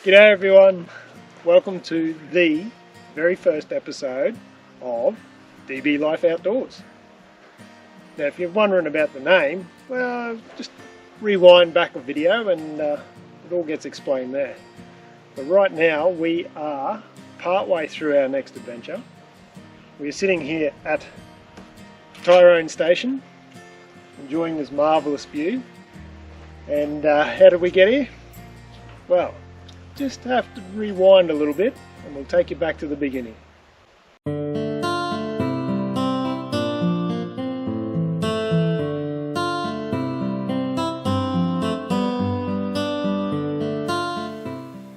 G'day everyone, welcome to the very first episode of DB Life Outdoors. Now if you're wondering about the name, well just rewind back a video and it all gets explained there. But right now we are partway through our next adventure. We're sitting here at Tyrone Station enjoying this marvellous view. And how did we get here? Well, just have to rewind a little bit and we'll take you back to the beginning.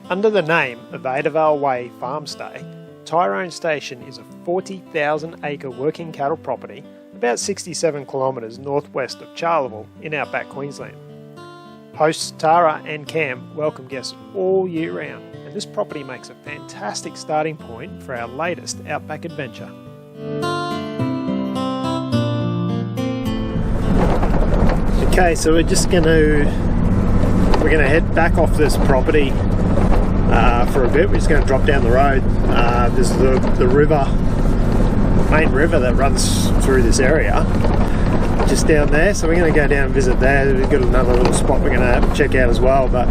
Under the name of Adavale Way Farmstay, Tyrone Station is a 40,000 acre working cattle property about 67 kilometres northwest of Charleville in outback Queensland. Hosts Tara and Cam welcome guests all year round, and this property makes a fantastic starting point for our latest outback adventure. Okay, so we're gonna head back off this property for a bit. We're just gonna drop down the road. There's the river, main river that runs through this area. Just down there, so we're going to go down and visit there. We've got another little spot we're going to check out as well, but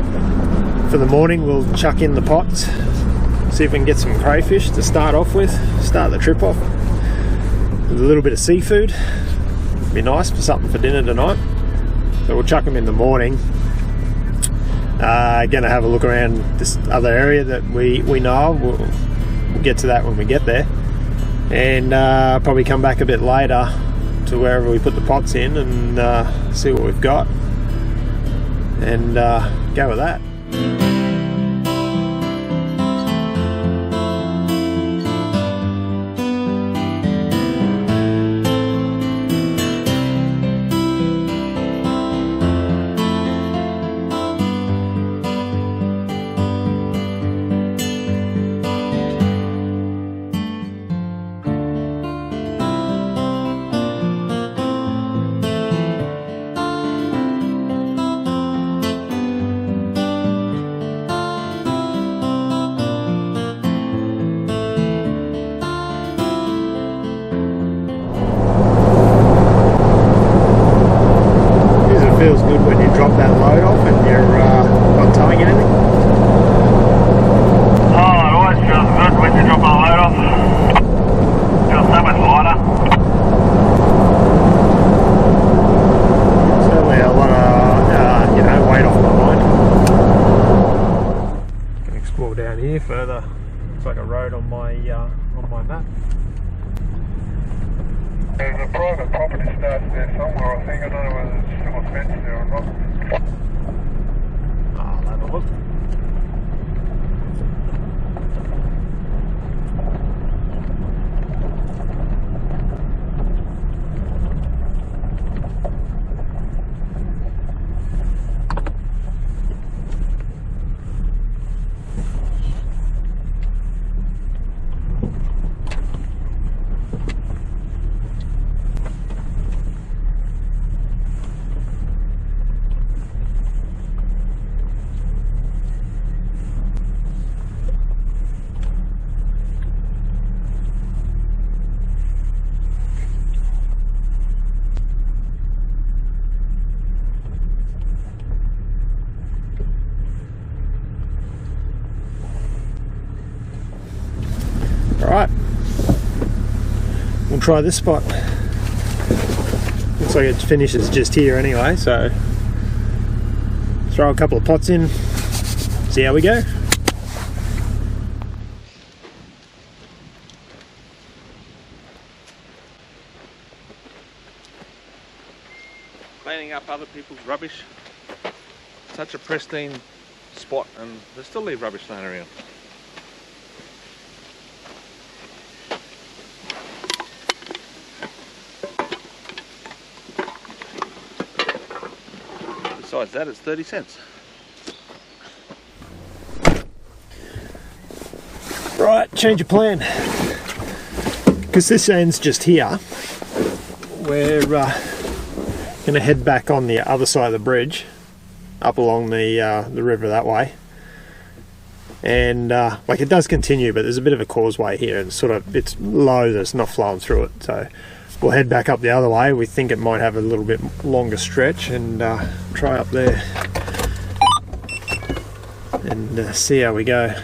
for the morning we'll chuck in the pots, see if we can get some crayfish to start off with, start the trip off with a little bit of seafood. Be nice for something for dinner tonight, so we'll chuck them in the morning. Going to have a look around this other area that we know. We'll get to that when we get there, and probably come back a bit later to wherever we put the pots in and see what we've got and go with that. Feels good when you drop that load off and you're not towing anything. Oh, it always feels good when you drop a load off. Feels so much lighter. Certainly a lot of weight off my mind. Can explore down here further. Looks like a road on my map. There's a private property starts there somewhere, I think. I don't know whether there's still a fence there or not. I'll have a look. Alright, we'll try this spot. Looks like it finishes just here anyway, so throw a couple of pots in, see how we go. Cleaning up other people's rubbish. Such a pristine spot, and they still leave rubbish laying around. Besides that, it's 30 cents. Right, change of plan. Because this end's just here, we're going to head back on the other side of the bridge, up along the river that way. and like it does continue, but there's a bit of a causeway here, and sort of it's low, that's not flowing through it. So we'll head back up the other way. We think it might have a little bit longer stretch, and try up there and see how we go.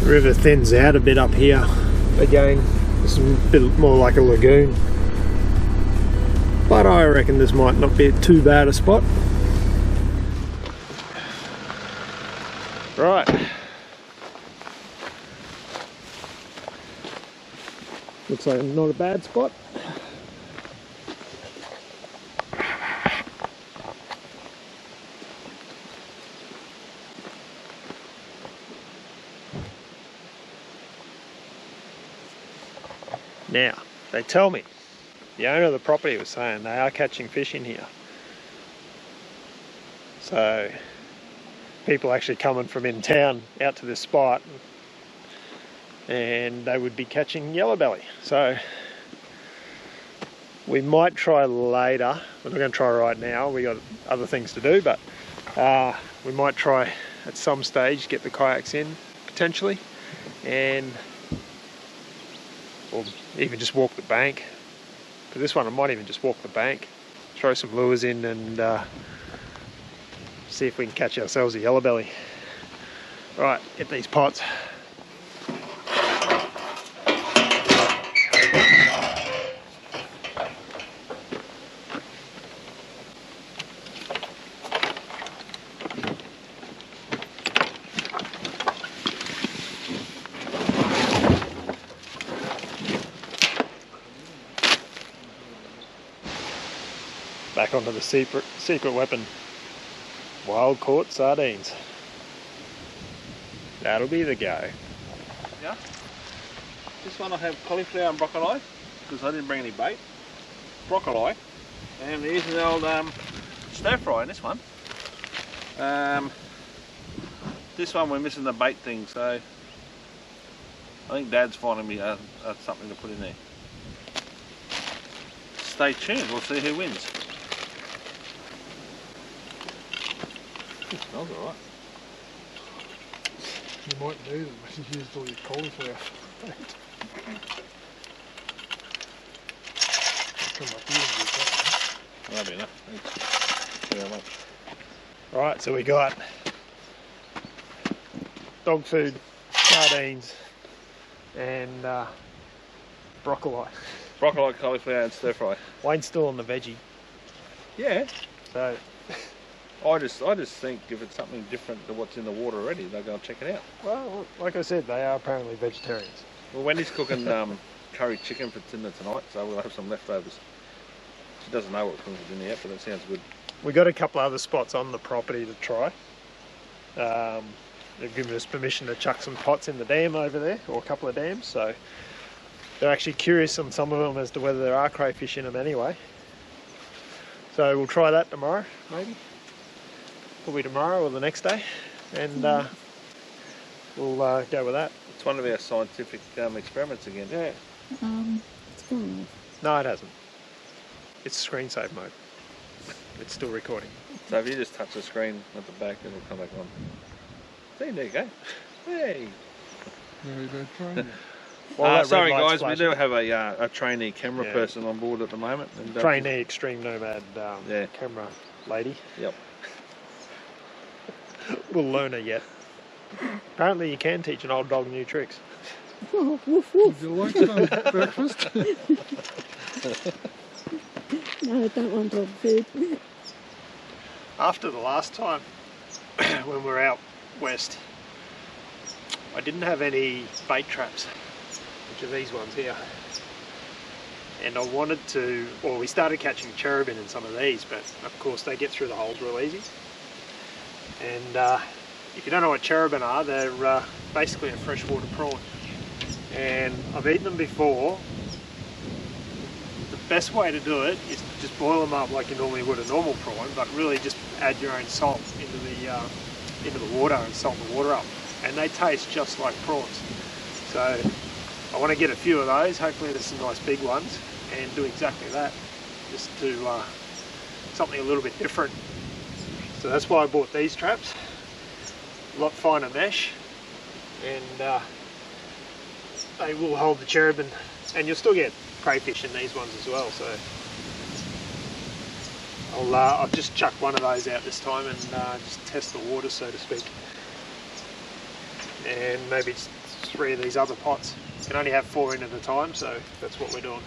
River thins out a bit up here. Again, it's a bit more like a lagoon, but I reckon this might not be too bad a spot. Right, looks like not a bad spot. Now, they tell me, the owner of the property was saying they are catching fish in here. So, people actually coming from in town out to this spot, and they would be catching yellow belly. So, we might try later. We're not going to try right now, we got other things to do, but we might try at some stage get the kayaks in, potentially, and or even just walk the bank. For this one I might even just walk the bank, throw some lures in, and see if we can catch ourselves a yellow belly. Right, get these pots. Back onto the secret weapon. Wild caught sardines. That'll be the go. Yeah. This one I have cauliflower and broccoli, because I didn't bring any bait. Broccoli. And here's an old stir fry in this one. This one we're missing the bait thing, so I think Dad's finding me something to put in there. Stay tuned, we'll see who wins. It smells alright. You might do them when you used all your cauliflower. That'll be enough. Thank you very much. Right, so we got dog food, sardines, and broccoli. Broccoli, cauliflower and stir fry. Wayne's still on the veggie. Yeah. So I just think if it's something different to what's in the water already, they'll go and check it out. well, like I said, they are apparently vegetarians. Well, Wendy's cooking curry chicken for dinner tonight, so we'll have some leftovers. She doesn't know what's in there yet, but it sounds good. We got a couple other spots on the property to try. They've given us permission to chuck some pots in the dam over there, or a couple of dams, so they're actually curious on some of them as to whether there are crayfish in them anyway. So we'll try that tomorrow, maybe. Probably tomorrow or the next day, and we'll go with that. It's one of our scientific experiments again. Yeah. It's gone. No, it hasn't. It's screen save mode. It's still recording. So if you just touch the screen at the back, it'll come back on. See, there you go. Hey. Very good training. Sorry guys, we do have a trainee camera person on board at the moment. And, trainee extreme nomad camera lady. Yep. We'll learn her yet. Apparently you can teach an old dog new tricks. Oh, woof woof. Would you like some breakfast? No, I don't want dog food. After the last time when we were out west, I didn't have any bait traps, which are these ones here. And I wanted to, well, we started catching cherubin in some of these, but of course they get through the holes real easy. And if you don't know what cherubin are, they're basically a freshwater prawn. And I've eaten them before. The best way to do it is to just boil them up like you normally would a normal prawn, but really just add your own salt into the water and salt the water up. And they taste just like prawns. So I want to get a few of those. Hopefully there's some nice big ones, and do exactly that. Just do something a little bit different. So that's why I bought these traps. A lot finer mesh, and they will hold the cherubin, and you'll still get crayfish in these ones as well. So I'll just chuck one of those out this time and just test the water, so to speak. And maybe just 3 of these other pots. You can only have 4 in at a time, so that's what we're doing.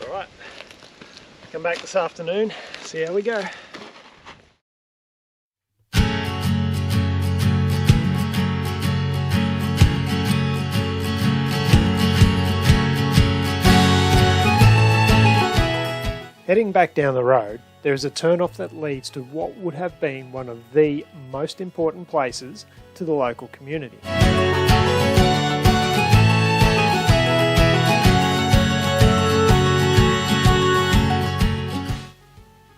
Alright, come back this afternoon, see how we go. Heading back down the road, there is a turnoff that leads to what would have been one of the most important places to the local community.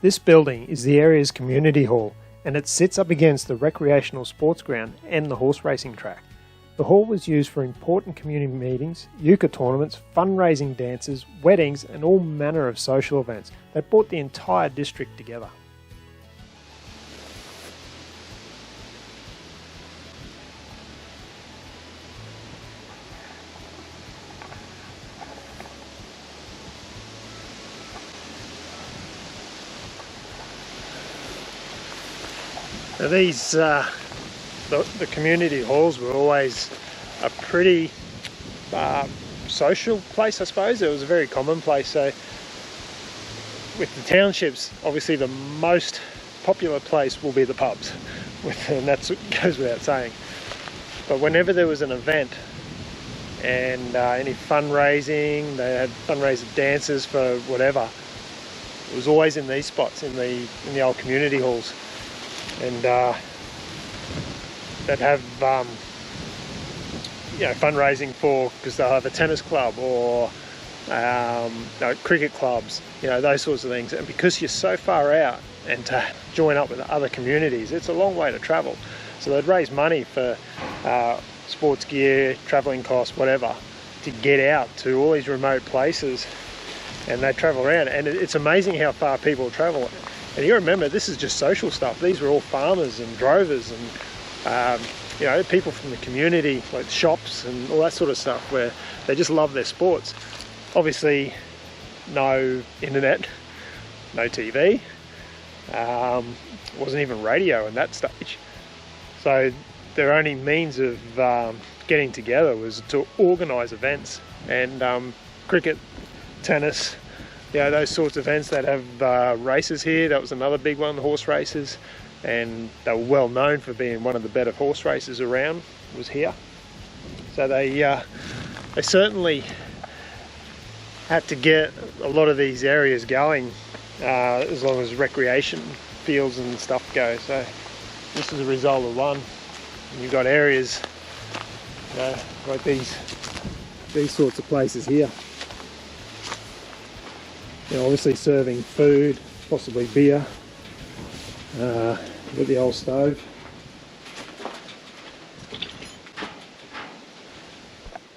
This building is the area's community hall, and it sits up against the recreational sports ground and the horse racing track. The hall was used for important community meetings, euchre tournaments, fundraising dances, weddings, and all manner of social events that brought the entire district together. Now these, the community halls were always a pretty social place, I suppose. It was a very common place. So with the townships, obviously the most popular place will be the pubs, and that goes without saying. But whenever there was an event and any fundraising, they had fundraiser dances for whatever, it was always in these spots, in the old community halls. And they'd have fundraising for, because they'll have a tennis club or cricket clubs, those sorts of things. And because you're so far out, and to join up with other communities, it's a long way to travel. So they'd raise money for sports gear, travelling costs, whatever, to get out to all these remote places and they travel around, and it's amazing how far people travel. And you remember, this is just social stuff. These were all farmers and drovers and you know, people from the community, like shops and all that sort of stuff, where they just love their sports. Obviously no internet, no TV, wasn't even radio in that stage, so their only means of getting together was to organise events, and cricket, tennis, you know, those sorts of events. That have races here. That was another big one, the horse races, and they were well known for being one of the better horse races around, was here. So they certainly had to get a lot of these areas going, as long as recreation fields and stuff go. So this is a result of one. And you've got areas, you know, like these sorts of places here. You know, obviously serving food, possibly beer. With the old stove.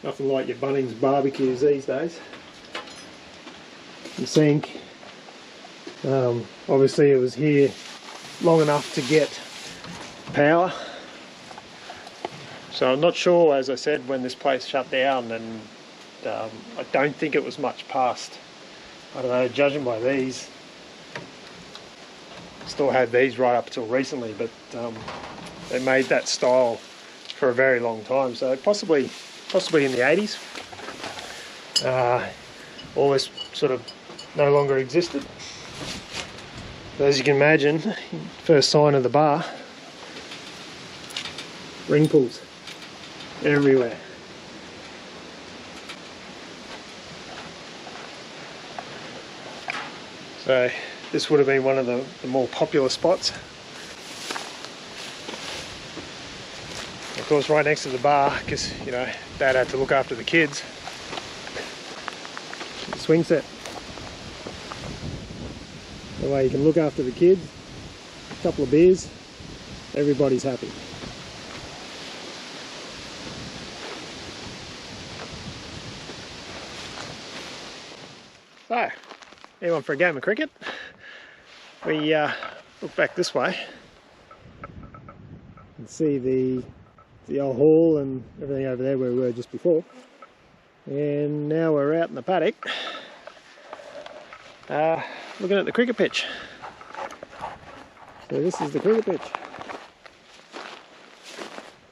Nothing like your Bunnings barbecues these days. The sink. Obviously it was here long enough to get power. So I'm not sure, as I said, when this place shut down, and I don't think it was much past, I don't know, judging by these. Still had these right up until recently, but they made that style for a very long time, so possibly in the 80s. All this sort of no longer existed. So as you can imagine, first sign of the bar, ring pulls everywhere. So this would have been one of the more popular spots. Of course, right next to the bar, because, you know, Dad had to look after the kids. The swing set. That way you can look after the kids, a couple of beers, everybody's happy. So, anyone for a game of cricket? We look back this way and see the old hall and everything over there where we were just before. And now we're out in the paddock looking at the cricket pitch. So this is the cricket pitch.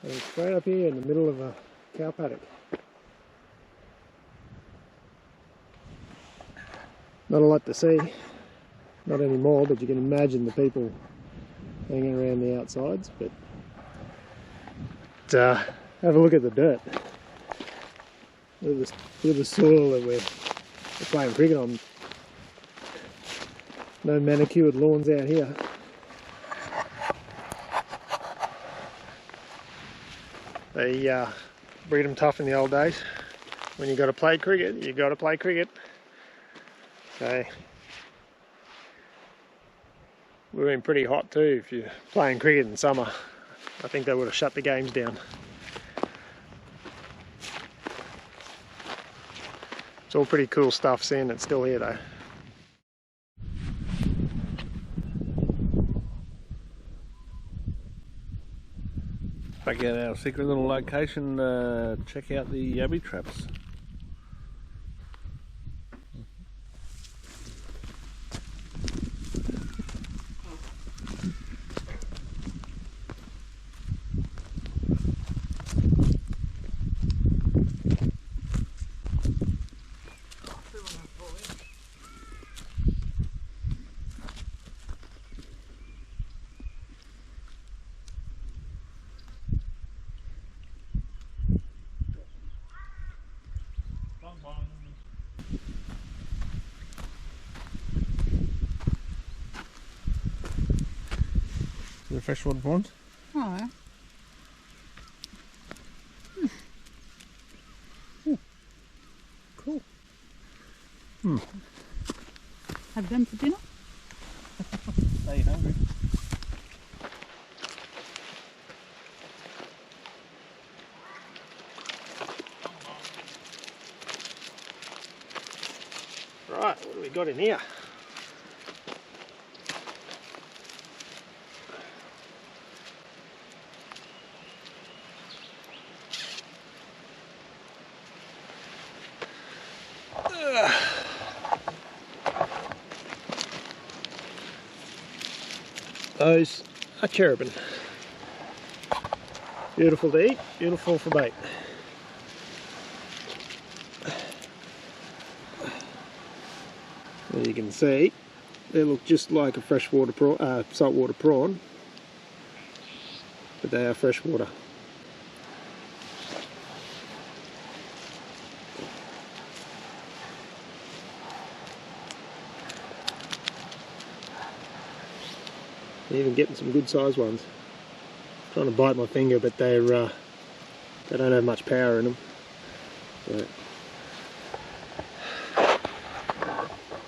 And it's straight up here in the middle of a cow paddock. Not a lot to see. Not anymore, but you can imagine the people hanging around the outsides. But have a look at the dirt. Look at the soil that we're playing cricket on. No manicured lawns out here. They breed them tough in the old days. When you got to play cricket, you got to play cricket. So we've been pretty hot too. If you're playing cricket in summer, I think they would have shut the games down. It's all pretty cool stuff, seeing it's still here though. Back at our secret little location, check out the yabby traps. The freshwater pond. Oh, yeah. Cool. Have them for dinner? Are you hungry? Right, what got in here? Those are cherubin. Beautiful to eat, beautiful for bait. As you can see, they look just like a freshwater prawn, saltwater prawn, but they are freshwater. Even getting some good sized ones. Trying to bite my finger, but they don't have much power in them. So,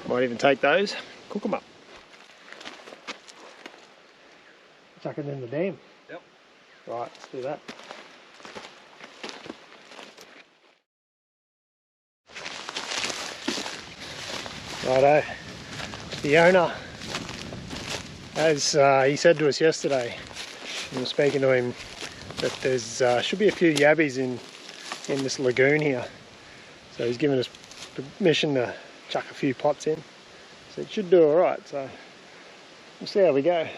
might even take those, cook them up. Chuck it in the dam. Yep. Right, let's do that. Righto. The owner, as he said to us yesterday, we were speaking to him, that there's should be a few yabbies in this lagoon here. So he's given us permission to chuck a few pots in. So it should do alright, so we'll see how we go.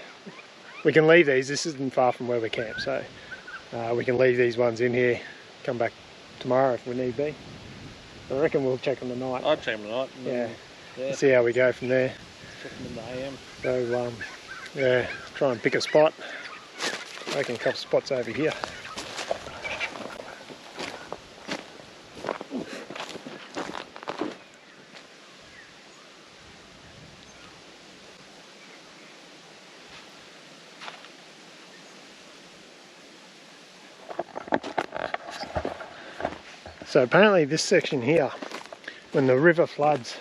We can leave these, this isn't far from where we camp, so we can leave these ones in here, come back tomorrow if we need be. I reckon we'll check them tonight. I'd check them tonight. Yeah. Yeah. See how we go from there. Check them in the AM. So yeah, try and pick a spot. I reckon a couple of spots over here. So apparently this section here, when the river floods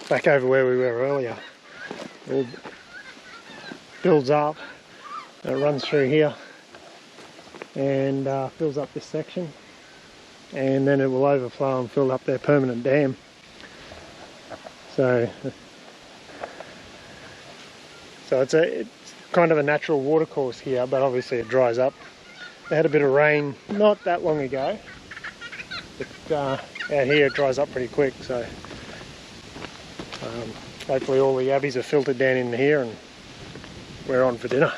back over where we were earlier, it all builds up, and it runs through here and fills up this section, and then it will overflow and fill up their permanent dam. So it's kind of a natural watercourse here, but obviously it dries up. They had a bit of rain not that long ago, but out here it dries up pretty quick, so hopefully all the yabbies are filtered down in here and we're on for dinner.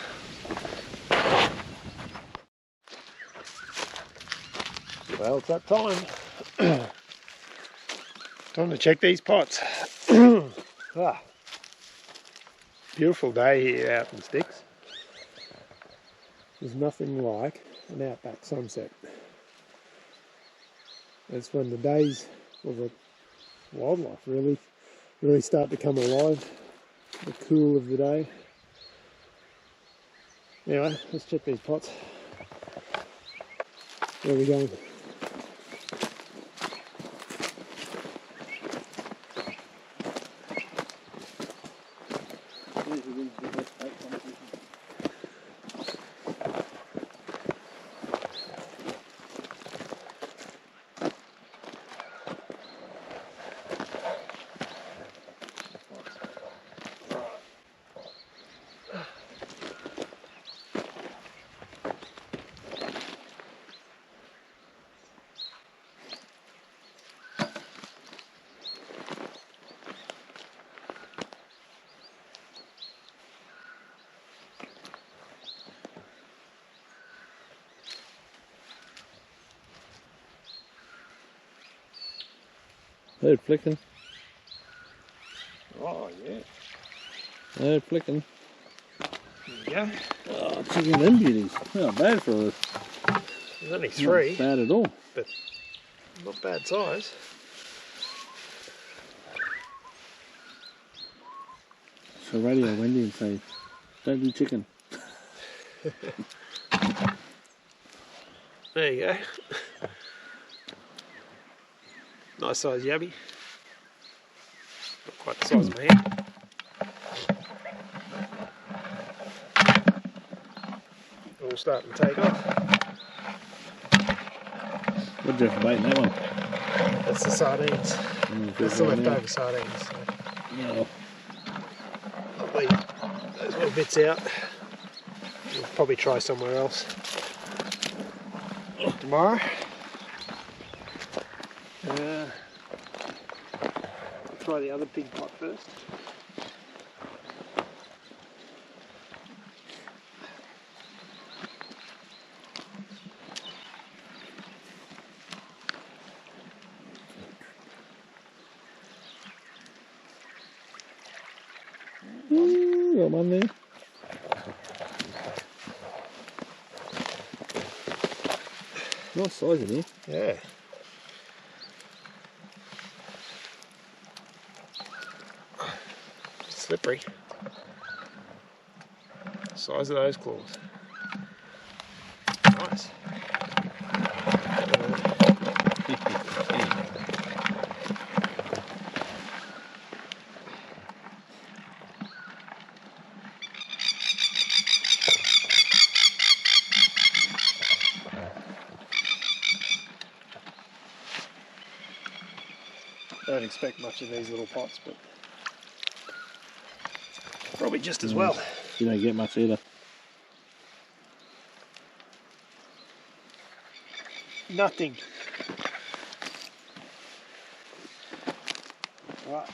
Well, it's that time. Time to check these pots. Beautiful day here out in Sticks. There's nothing like an outback sunset. That's when the days of the wildlife really start to come alive. The cool of the day. Anyway, let's check these pots. Where are we going? They're flicking. Oh yeah. They're flicking. There you go. Oh, checking them beauties. Not bad for us. There's only three. Not bad at all. But not bad size. So radio Wendy and say, don't do chicken. There you go. Nice size yabby. Not quite the size of my hand. All starting to take off. What'd you have for bait in that one? That's the sardines. That's the leftover sardines. So No. I'll leave those little bits out. We'll probably try somewhere else tomorrow. Try the other big pot first. Got one there. Nice size in here. Yeah. Slippery. Size of those claws. Nice. Don't expect much in these little pots, but probably just as well. You don't get much either. Nothing. Right.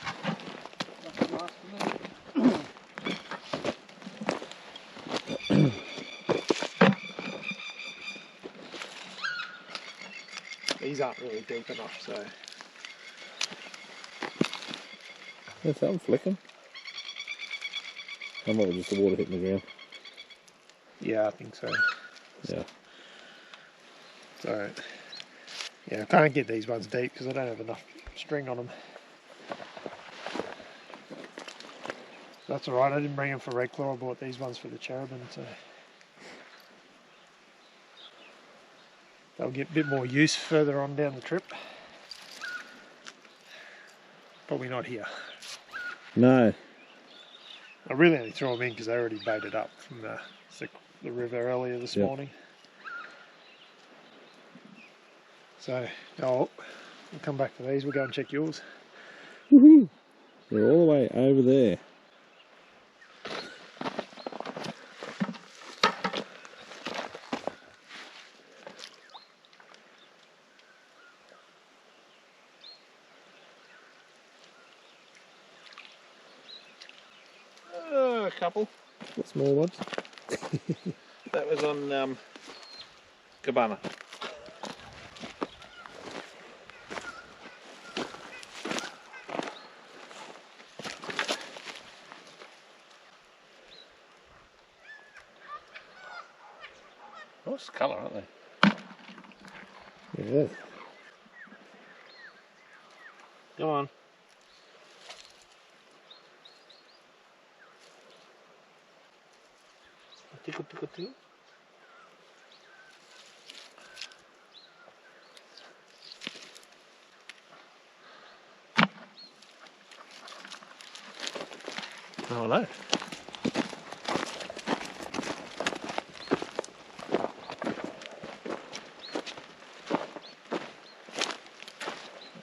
These aren't really deep enough, so. There's something flicking. I might just the water hitting the ground. Yeah, I think so. Yeah. So, yeah, I can't get these ones deep because I don't have enough string on them. That's alright, I didn't bring them for red claw, I bought these ones for the cherubim, so they'll get a bit more use further on down the trip. Probably not here. No. I really only threw them in because they already baited up from the river earlier this morning. So, we'll come back to these, we'll go and check yours. Woohoo! They're all the way over there. A couple. The small ones. That was on Cabana. Nice colour, aren't they? Yeah. Come on. Tickle, tickle, tickle. Oh no.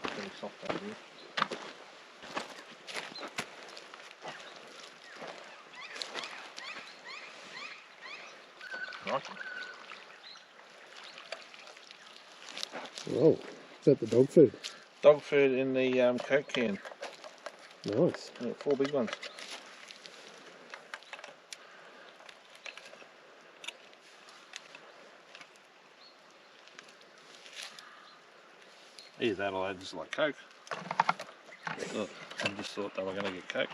Pretty soft over here. Right. Whoa, is that the dog food? Dog food in the Coke can. Nice. Yeah, 4 big ones. Either that or they just like Coke. Look, I just thought they were going to get Coke.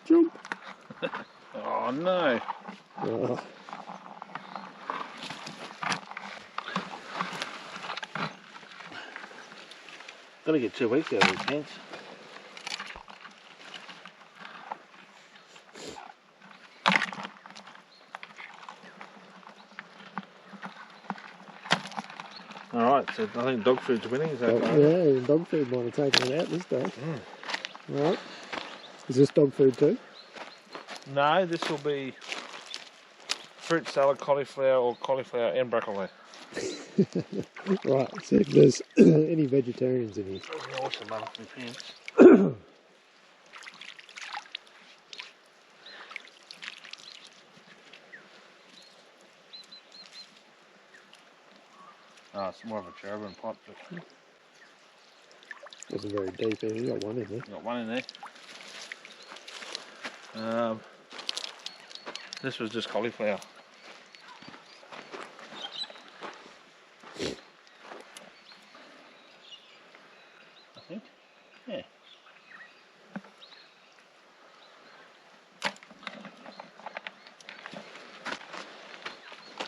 Jump. Oh no. Oh. Gotta get 2 weeks out of these cans. Alright, so I think dog food's winning, is that right? Yeah, dog food might have taken it out this day. Right. Is this dog food too? No, this will be fruit salad, cauliflower, or cauliflower and broccoli. Right, see if there's any vegetarians in here. Awesome, man. My pants. Oh, it's more of a cherubim pot, but Wasn't very deep, you got one in there. got one in there. This was just cauliflower. I think, yeah.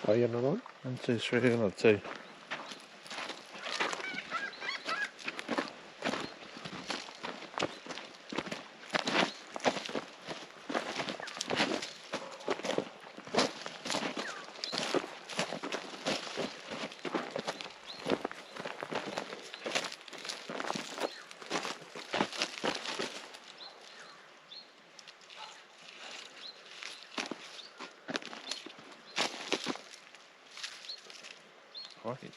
Oh, you got another one? 1, 2, 3, another 2. Like it.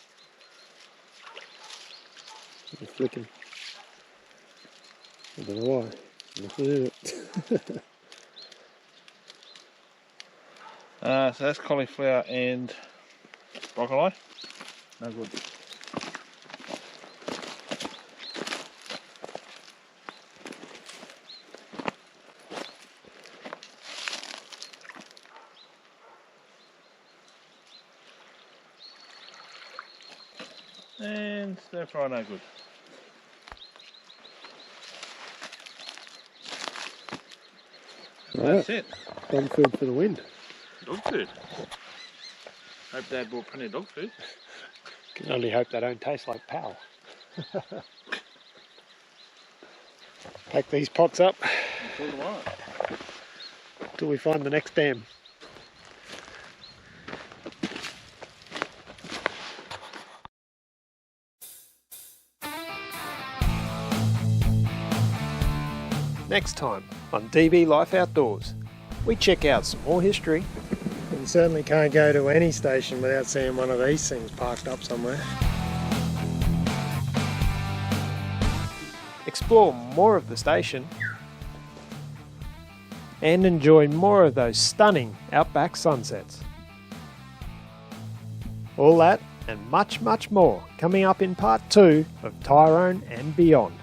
You're flicking. I don't know why. Nothing in it. So that's cauliflower and broccoli. No good. And stir fry, no good. Right. That's it. Dog food for the win. Dog food. Hope Dad bought plenty of dog food. Can only hope they don't taste like Pal. Pack these pots up Until tomorrow. till we find the next dam. Next time on DB Life Outdoors, we check out some more history. You certainly can't go to any station without seeing one of these things parked up somewhere. Explore more of the station and enjoy more of those stunning outback sunsets. All that and much, much more coming up in part 2 of Tyrone and Beyond.